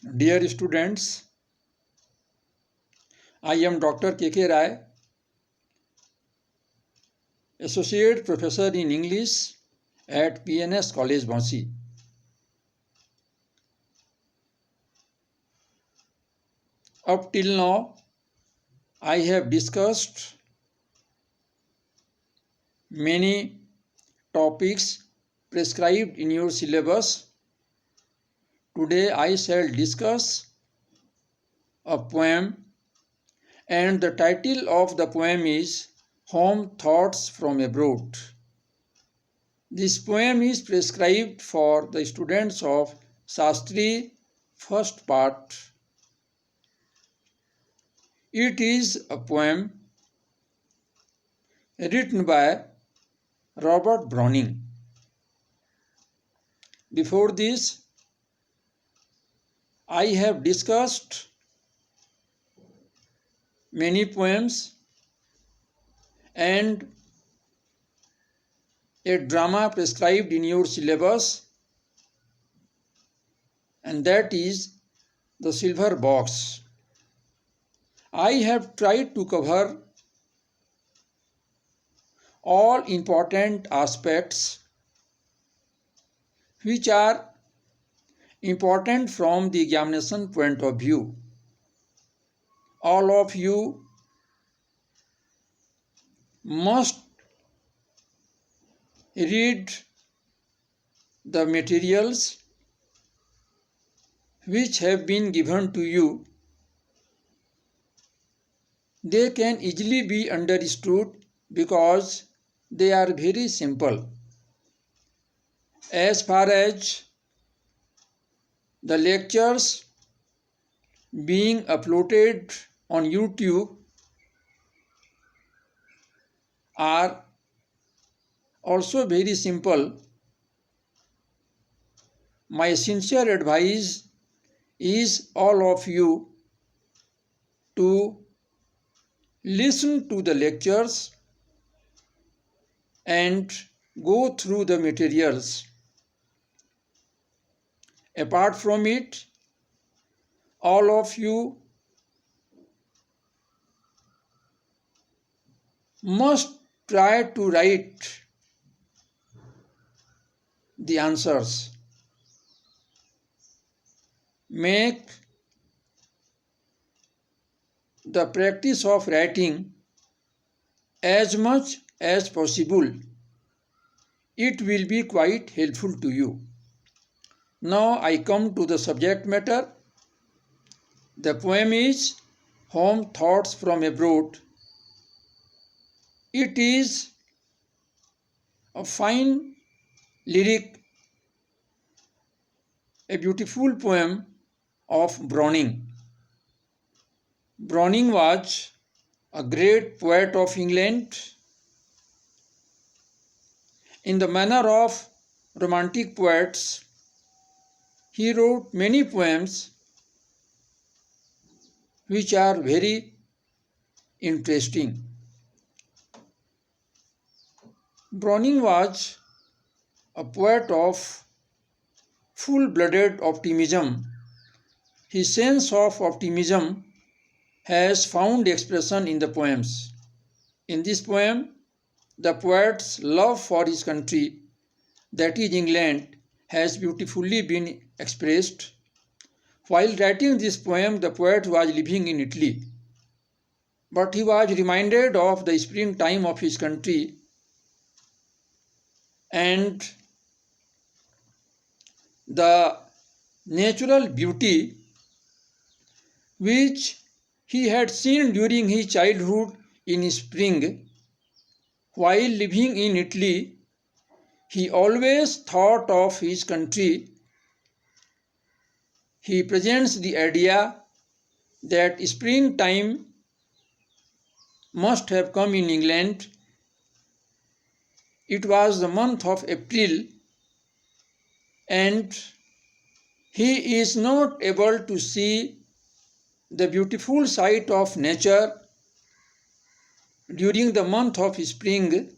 Dear students, I am Dr. K.K. Rai, Associate Professor in English at PNS College, Bhansi. Up till now, I have discussed many topics prescribed in your syllabus. Today I shall discuss a poem, and the title of the poem is Home Thoughts from Abroad. This poem is prescribed for the students of Shastri first part. It is a poem written by Robert Browning. Before this, I have discussed many poems and a drama prescribed in your syllabus, and that is The Silver Box. I have tried to cover all important aspects which are important from the examination point of view. All of you must read the materials which have been given to you. They can easily be understood because they are very simple. As far as the lectures being uploaded on YouTube are also very simple, my sincere advice is all of you to listen to the lectures and go through the materials. Apart from it, all of you must try to write the answers. Make the practice of writing as much as possible. It will be quite helpful to you. Now I come to the subject matter. The poem is Home Thoughts from Abroad. It is a fine lyric, a beautiful poem of Browning. Browning was a great poet of England. In the manner of romantic poets, he wrote many poems which are very interesting. Browning was a poet of full-blooded optimism. His sense of optimism has found expression in the poems. In this poem, the poet's love for his country, that is England, has beautifully been expressed. While writing this poem, the poet was living in Italy, but he was reminded of the springtime of his country and the natural beauty which he had seen during his childhood in spring. While living in Italy, he always thought of his country. He presents the idea that springtime must have come in England. It was the month of April, and he is not able to see the beautiful sight of nature during the month of spring,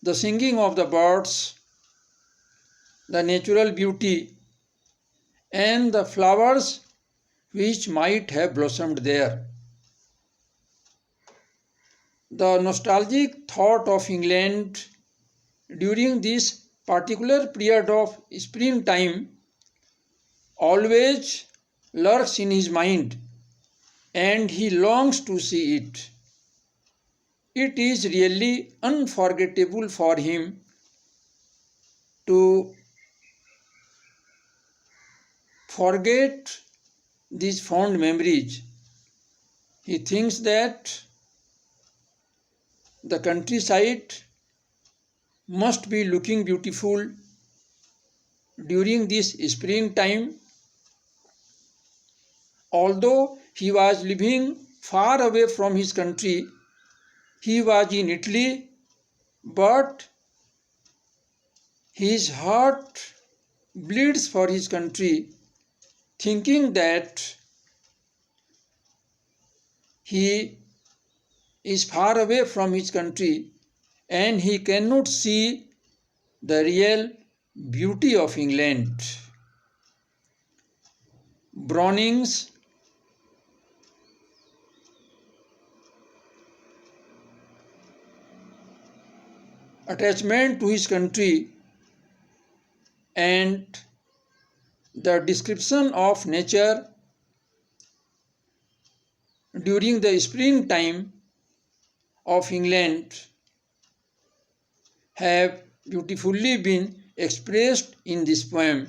the singing of the birds, the natural beauty, and the flowers which might have blossomed there. The nostalgic thought of England during this particular period of springtime always lurks in his mind, and he longs to see it. It is really unforgettable for him to forget these fond memories. He thinks that the countryside must be looking beautiful during this springtime. Although he was living far away from his country, he was in Italy, but his heart bleeds for his country, thinking that he is far away from his country and he cannot see the real beauty of England. Browning's attachment to his country and the description of nature during the springtime of England have beautifully been expressed in this poem.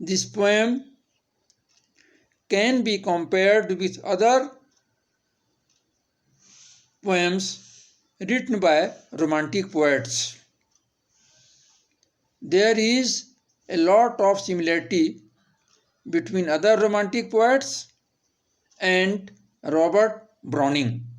This poem can be compared with other poems written by romantic poets. There is a lot of similarity between other romantic poets and Robert Browning.